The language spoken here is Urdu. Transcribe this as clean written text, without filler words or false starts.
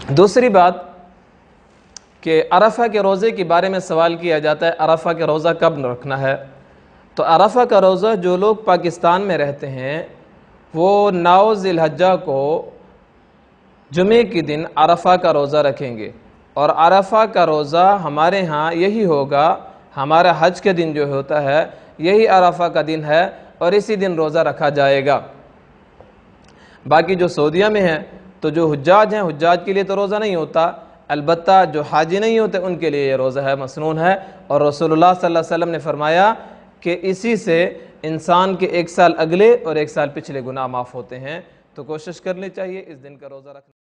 دوسری بات کہ عرفہ کے روزے کے بارے میں سوال کیا جاتا ہے، عرفہ کے روزہ کب رکھنا ہے؟ تو عرفہ کا روزہ جو لوگ پاکستان میں رہتے ہیں وہ 9 ذی الحجہ کو جمعے کے دن عرفہ کا روزہ رکھیں گے، اور عرفہ کا روزہ ہمارے ہاں یہی ہوگا، ہمارا حج کے دن جو ہوتا ہے یہی عرفہ کا دن ہے اور اسی دن روزہ رکھا جائے گا۔ باقی جو سعودیہ میں ہیں تو جو حجاج ہیں، حجاج کے لیے تو روزہ نہیں ہوتا، البتہ جو حاجی نہیں ہوتے ان کے لیے یہ روزہ ہے، مسنون ہے، اور رسول اللہ صلی اللہ علیہ وسلم نے فرمایا کہ اسی سے انسان کے 1 سال اگلے اور 1 سال پچھلے گناہ معاف ہوتے ہیں۔ تو کوشش کرنی چاہیے اس دن کا روزہ رکھنا۔